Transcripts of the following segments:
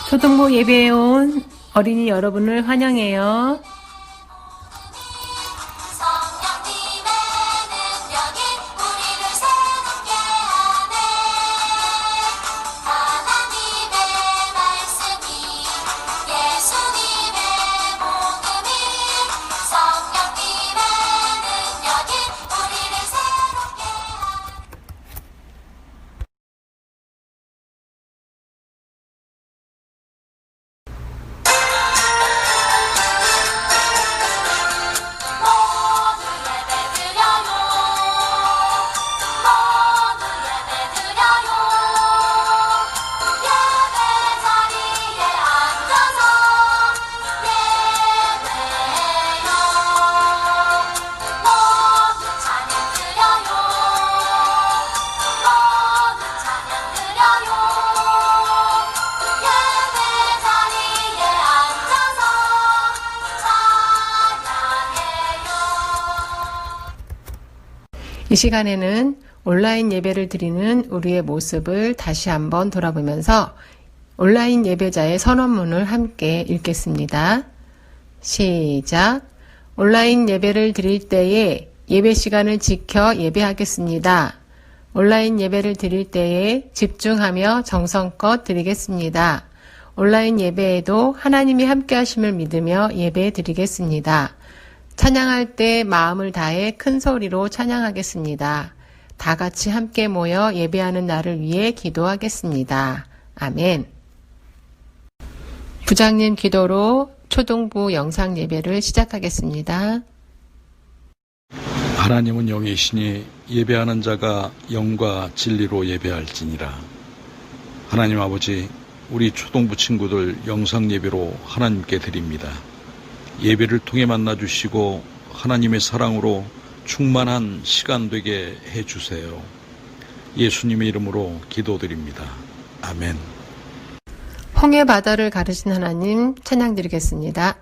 초등부 예배에 온 어린이 여러분을 환영해요. 성령님의 능력이 우리를 새롭게 하네. 하나님의 말씀이 예수님의 복음이 성령님의 능력이 우리를 새롭게 하네. 모두 예배드려요. 모두 예배드려요. 예배 자리에 앉아서 예배해요. 모두 찬양 드려요. 모두 찬양 드려요. 예배 자리에 앉아서 찬양해요. 이 시간에는 온라인 예배를 드리는 우리의 모습을 다시 한번 돌아보면서 온라인 예배자의 선언문을 함께 읽겠습니다. 시작. 온라인 예배를 드릴 때에 예배 시간을 지켜 예배하겠습니다. 온라인 예배를 드릴 때에 집중하며 정성껏 드리겠습니다. 온라인 예배에도 하나님이 함께 하심을 믿으며 예배 드리겠습니다. 찬양할 때 마음을 다해 큰 소리로 찬양하겠습니다. 다 같이 함께 모여 예배하는 날을 위해 기도하겠습니다. 아멘. 부장님 기도로 초등부 영상 예배를 시작하겠습니다. 하나님은 영이시니 예배하는 자가 영과 진리로 예배할지니라. 하나님 아버지, 우리 초등부 친구들 영상 예배로 하나님께 드립니다. 예배를 통해 만나주시고 하나님의 사랑으로 충만한 시간 되게 해주세요. 예수님의 이름으로 기도드립니다. 아멘. 홍해 바다를 가르신 하나님 찬양드리겠습니다.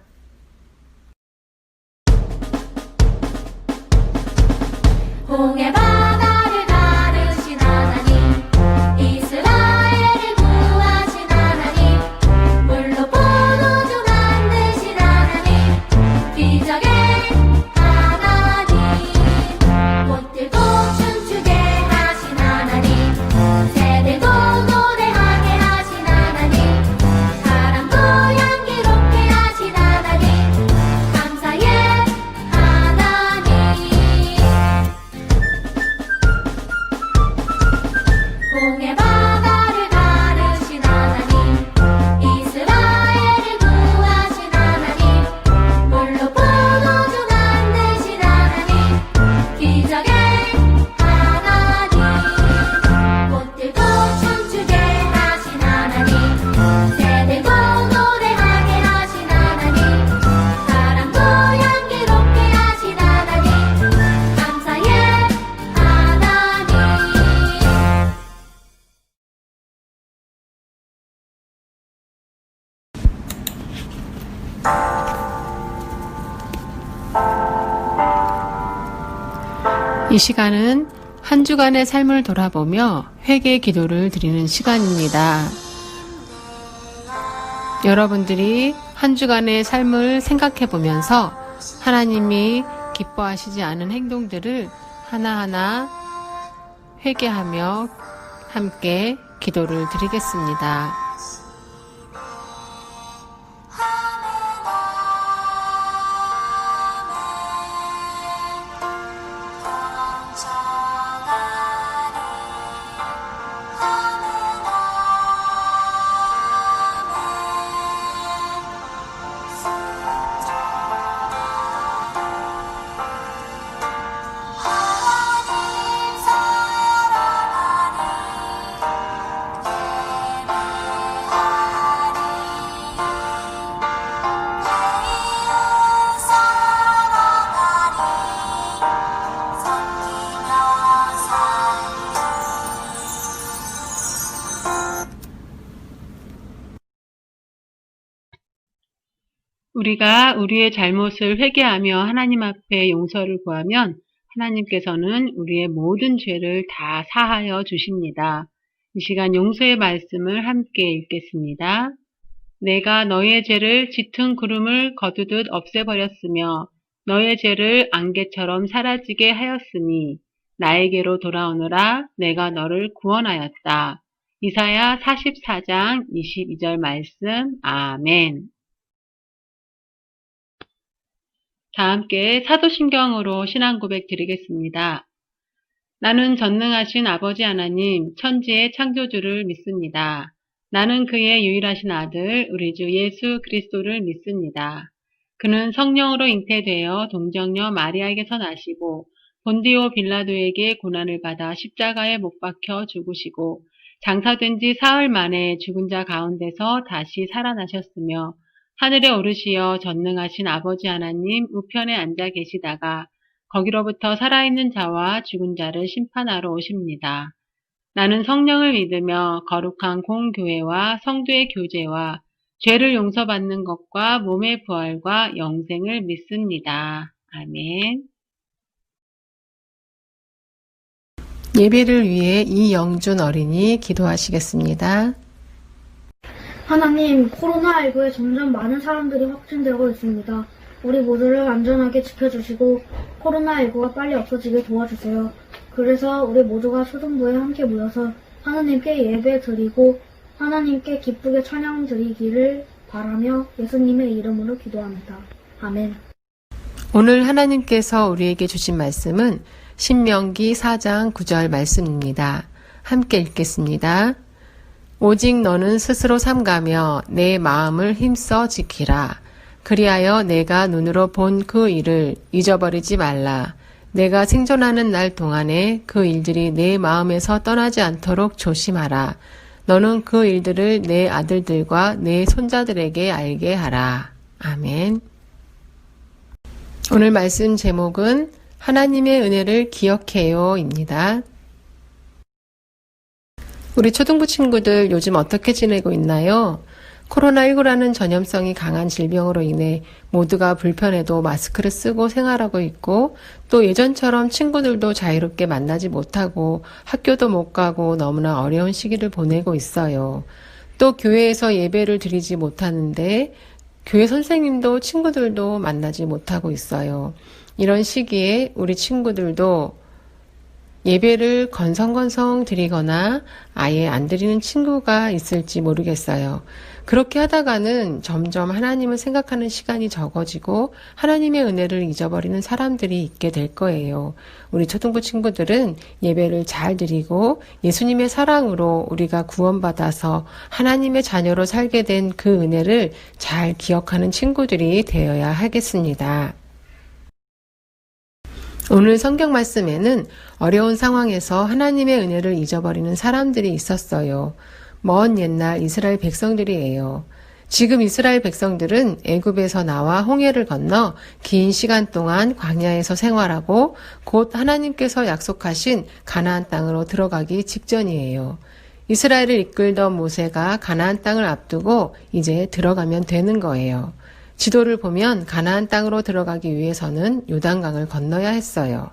홍해 바다를 가르신 하나님, 이스라엘을 구하신 하나님, 물로 포도주 만드신 하나님, 기적의 하나님, 꽃들도 춤추게 하신 하나님, 새들도 노래하게 하신 하나님, 바람도 향기롭게 하신 하나님, 감사의 하나님. 홍해 바다를 가르신 하나님, 이스라엘을 구하신 하나님, 물로 포도주 만드신 하나님, 기적의 하나님, 꽃들도 춤추게 하신 하나님, 새들도 노래하게 하신 하나님, 바람도 향기롭게 하신 하나님, 감사의 하나님. 이 시간은 한 주간의 삶을 돌아보며 회개 기도를 드리는 시간입니다. 여러분들이 한 주간의 삶을 생각해 보면서 하나님이 기뻐하시지 않은 행동들을 하나하나 회개하며 함께 기도를 드리겠습니다. 우리가 우리의 잘못을 회개하며 하나님 앞에 용서를 구하면 하나님께서는 우리의 모든 죄를 다 사하여 주십니다. 이 시간 용서의 말씀을 함께 읽겠습니다. 내가 너희의 죄를 짙은 구름을 거두듯 없애버렸으며 너희의 죄를 안개처럼 사라지게 하였으니 나에게로 돌아오너라. 내가 너를 구원하였다. 이사야 44장 22절 말씀. 아멘. 다 함께 사도신경으로 신앙 고백 드리겠습니다. 나는 전능하신 아버지 하나님, 천지의 창조주를 믿습니다. 나는 그의 유일하신 아들, 우리 주 예수 그리스도를 믿습니다. 그는 성령으로 잉태되어 동정녀 마리아에게서 나시고 본디오 빌라도에게 고난을 받아 십자가에 못 박혀 죽으시고 장사된 지 사흘 만에 죽은 자 가운데서 다시 살아나셨으며 하늘에 오르시어 전능하신 아버지 하나님 우편에 앉아 계시다가 거기로부터 살아있는 자와 죽은 자를 심판하러 오십니다. 나는 성령을 믿으며 거룩한 공교회와 성도의 교제와 죄를 용서받는 것과 몸의 부활과 영생을 믿습니다. 아멘. 예배를 위해 이영준 어린이 기도하시겠습니다. 하나님, 코로나19에 점점 많은 사람들이 확진되고 있습니다. 우리 모두를 안전하게 지켜주시고 코로나19가 빨리 없어지게 도와주세요. 그래서 우리 모두가 초등부에 함께 모여서 하나님께 예배 드리고 하나님께 기쁘게 찬양 드리기를 바라며 예수님의 이름으로 기도합니다. 아멘. 오늘 하나님께서 우리에게 주신 말씀은 신명기 4장 9절 말씀입니다. 함께 읽겠습니다. 오직 너는 스스로 삼가며 내 마음을 힘써 지키라. 그리하여 내가 눈으로 본 그 일을 잊어버리지 말라. 내가 생존하는 날 동안에 그 일들이 내 마음에서 떠나지 않도록 조심하라. 너는 그 일들을 내 아들들과 내 손자들에게 알게 하라. 아멘. 오늘 말씀 제목은 하나님의 은혜를 기억해요입니다. 우리 초등부 친구들 요즘 어떻게 지내고 있나요? 코로나19라는 전염성이 강한 질병으로 인해 모두가 불편해도 마스크를 쓰고 생활하고 있고 또 예전처럼 친구들도 자유롭게 만나지 못하고 학교도 못 가고 너무나 어려운 시기를 보내고 있어요. 또 교회에서 예배를 드리지 못하는데 교회 선생님도 친구들도 만나지 못하고 있어요. 이런 시기에 우리 친구들도 예배를 건성건성 드리거나 아예 안 드리는 친구가 있을지 모르겠어요. 그렇게 하다가는 점점 하나님을 생각하는 시간이 적어지고 하나님의 은혜를 잊어버리는 사람들이 있게 될 거예요. 우리 초등부 친구들은 예배를 잘 드리고 예수님의 사랑으로 우리가 구원받아서 하나님의 자녀로 살게 된 그 은혜를 잘 기억하는 친구들이 되어야 하겠습니다. 오늘 성경 말씀에는 어려운 상황에서 하나님의 은혜를 잊어버리는 사람들이 있었어요. 먼 옛날 이스라엘 백성들이에요. 지금 이스라엘 백성들은 애굽에서 나와 홍해를 건너 긴 시간 동안 광야에서 생활하고 곧 하나님께서 약속하신 가나안 땅으로 들어가기 직전이에요. 이스라엘을 이끌던 모세가 가나안 땅을 앞두고 이제 들어가면 되는 거예요. 지도를 보면 가나안 땅으로 들어가기 위해서는 요단강을 건너야 했어요.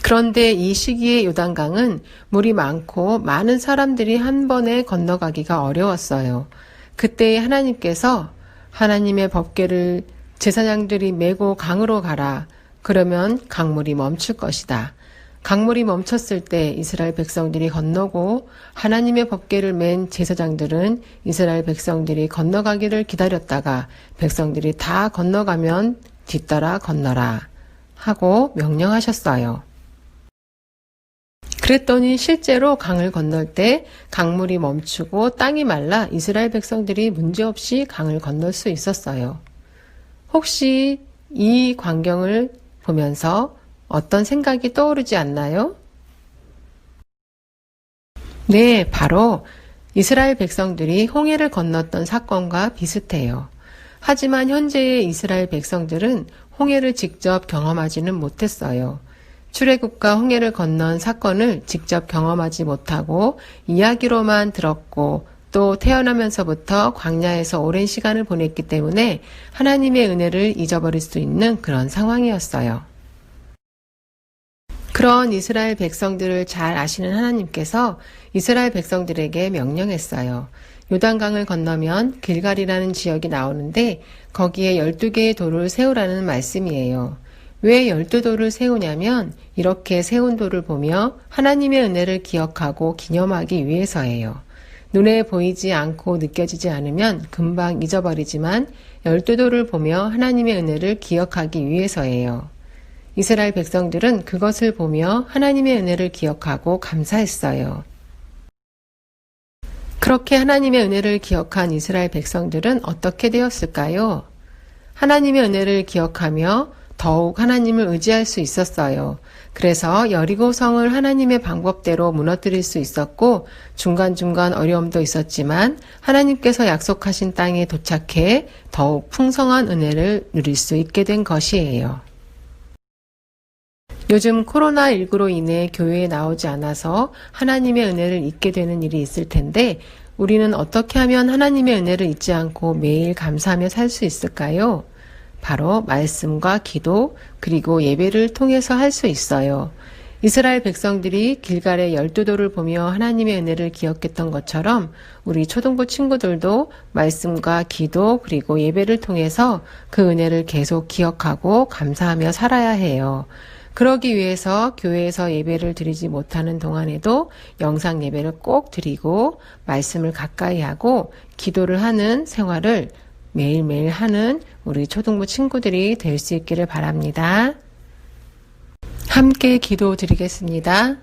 그런데 이 시기의 요단강은 물이 많고 많은 사람들이 한 번에 건너가기가 어려웠어요. 그때 하나님께서 하나님의 법궤를 제사장들이 메고 강으로 가라. 그러면 강물이 멈출 것이다. 강물이 멈췄을 때 이스라엘 백성들이 건너고 하나님의 법궤를 맨 제사장들은 이스라엘 백성들이 건너가기를 기다렸다가 백성들이 다 건너가면 뒤따라 건너라 하고 명령하셨어요. 그랬더니 실제로 강을 건널 때 강물이 멈추고 땅이 말라 이스라엘 백성들이 문제없이 강을 건널 수 있었어요. 혹시 이 광경을 보면서 어떤 생각이 떠오르지 않나요? 네, 바로 이스라엘 백성들이 홍해를 건넜던 사건과 비슷해요. 하지만 현재의 이스라엘 백성들은 홍해를 직접 경험하지는 못했어요. 출애굽과 홍해를 건넌 사건을 직접 경험하지 못하고 이야기로만 들었고 또 태어나면서부터 광야에서 오랜 시간을 보냈기 때문에 하나님의 은혜를 잊어버릴 수 있는 그런 상황이었어요. 그런 이스라엘 백성들을 잘 아시는 하나님께서 이스라엘 백성들에게 명령했어요. 요단강을 건너면 길갈이라는 지역이 나오는데 거기에 12개의 돌을 세우라는 말씀이에요. 왜 12돌을 세우냐면 이렇게 세운 돌을 보며 하나님의 은혜를 기억하고 기념하기 위해서예요. 눈에 보이지 않고 느껴지지 않으면 금방 잊어버리지만 12돌을 보며 하나님의 은혜를 기억하기 위해서예요. 이스라엘 백성들은 그것을 보며 하나님의 은혜를 기억하고 감사했어요. 그렇게 하나님의 은혜를 기억한 이스라엘 백성들은 어떻게 되었을까요? 하나님의 은혜를 기억하며 더욱 하나님을 의지할 수 있었어요. 그래서 여리고성을 하나님의 방법대로 무너뜨릴 수 있었고 중간중간 어려움도 있었지만 하나님께서 약속하신 땅에 도착해 더욱 풍성한 은혜를 누릴 수 있게 된 것이에요. 요즘 코로나19로 인해 교회에 나오지 않아서 하나님의 은혜를 잊게 되는 일이 있을 텐데 우리는 어떻게 하면 하나님의 은혜를 잊지 않고 매일 감사하며 살 수 있을까요? 바로 말씀과 기도 그리고 예배를 통해서 할 수 있어요. 이스라엘 백성들이 길갈의 12돌을 보며 하나님의 은혜를 기억했던 것처럼 우리 초등부 친구들도 말씀과 기도 그리고 예배를 통해서 그 은혜를 계속 기억하고 감사하며 살아야 해요. 그러기 위해서 교회에서 예배를 드리지 못하는 동안에도 영상 예배를 꼭 드리고 말씀을 가까이 하고 기도를 하는 생활을 매일매일 하는 우리 초등부 친구들이 될 수 있기를 바랍니다. 함께 기도 드리겠습니다.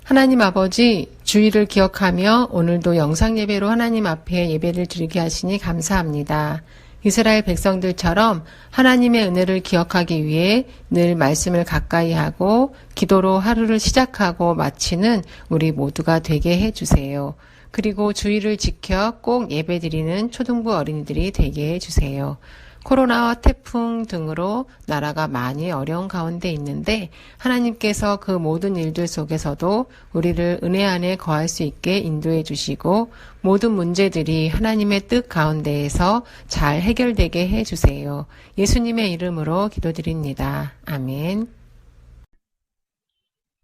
하나님 아버지, 주일을 기억하며 오늘도 영상 예배로 하나님 앞에 예배를 드리게 하시니 감사합니다. 이스라엘 백성들처럼 하나님의 은혜를 기억하기 위해 늘 말씀을 가까이 하고 기도로 하루를 시작하고 마치는 우리 모두가 되게 해주세요. 그리고 주의를 지켜 꼭 예배드리는 초등부 어린이들이 되게 해주세요. 코로나와 태풍 등으로 나라가 많이 어려운 가운데 있는데 하나님께서 그 모든 일들 속에서도 우리를 은혜 안에 거할 수 있게 인도해 주시고 모든 문제들이 하나님의 뜻 가운데에서 잘 해결되게 해주세요. 예수님의 이름으로 기도드립니다. 아멘.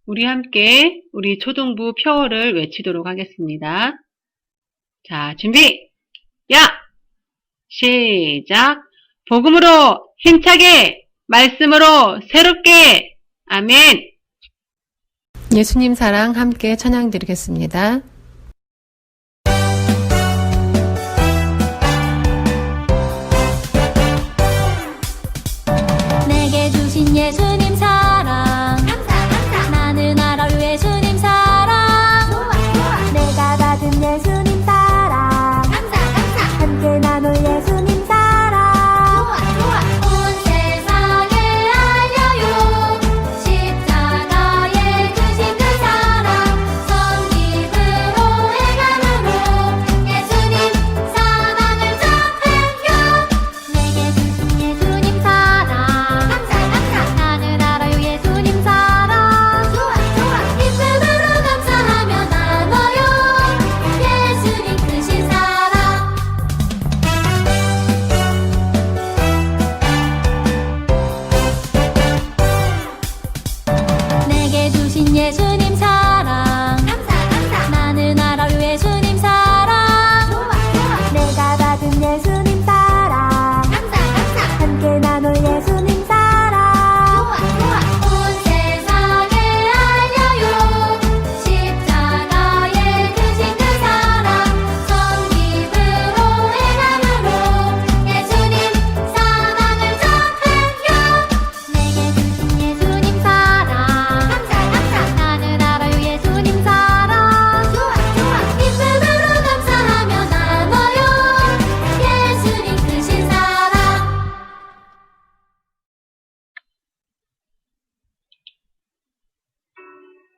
우리 함께 우리 초등부 표어를 외치도록 하겠습니다. 자, 준비! 야! 시작! 복음으로 힘차게! 말씀으로 새롭게! 아멘! 예수님 사랑 함께 찬양 드리겠습니다. 내게 주신 예수님 사랑 감사 나는 알아요 예수님 사랑 좋아 내가 받은 예수님 사랑 감사 함께 나눌 예수님 사랑 좋아 온 세상에 알려요 십자가에 주신 그 사랑 선기으로 행함으로 예수님 사랑을 전해요 내게 주신 예수님 사랑 나는 알아요 예수님 사랑 좋아 기쁨으로 감사하며 나눠요 예수님 크신 사랑 내게 주신 예수님 사랑 나는 알아요 예수님 사랑 좋아 내가 받은 예수님 사랑 함께 나눌 예수님 사랑 좋아 온 세상에 알려요 십자가에 주신 그 사랑 선기으로 행함으로 예수님 사랑을 전해요 내게 주신 예수님 사랑 나는 알아요 예수님 사랑 좋아 기쁨으로 감사하며 나눠요 예수님 크신 사랑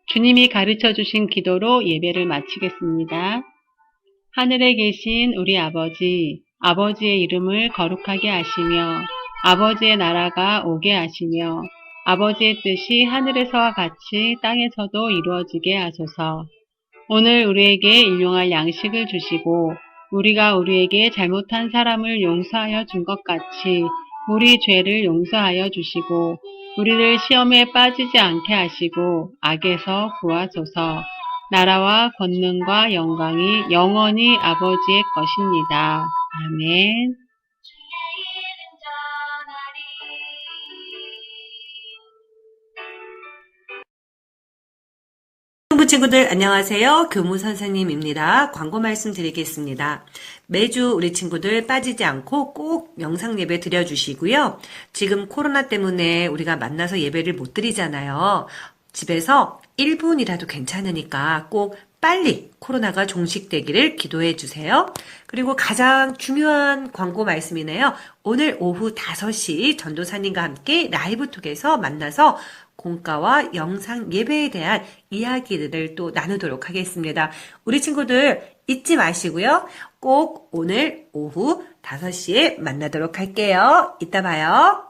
주님이 가르쳐 주신 기도로 예배를 마치겠습니다. 하늘에 계신 우리 아버지, 아버지의 이름을 거룩하게 하시며 아버지의 나라가 오게 하시며 아버지의 뜻이 하늘에서와 같이 땅에서도 이루어지게 하소서. 오늘 우리에게 일용할 양식을 주시고 우리가 우리에게 잘못한 사람을 용서하여 준 것 같이 우리 죄를 용서하여 주시고 우리를 시험에 빠지지 않게 하시고 악에서 구하소서. 나라와 권능과 영광이 영원히 아버지의 것입니다. 아멘. 친구 친구들 안녕하세요. 교무 선생님입니다. 광고 말씀 드리겠습니다. 매주 우리 친구들 빠지지 않고 꼭 명상 예배 드려주시고요. 지금 코로나 때문에 우리가 만나서 예배를 못 드리잖아요. 집에서 1분이라도 괜찮으니까 꼭 빨리 코로나가 종식되기를 기도해 주세요. 그리고 가장 중요한 광고 말씀이네요. 오늘 오후 5시 전도사님과 함께 라이브 톡에서 만나서 공과와 영상 예배에 대한 이야기들을 또 나누도록 하겠습니다. 우리 친구들 잊지 마시고요. 꼭 오늘 오후 5시에 만나도록 할게요. 이따 봐요.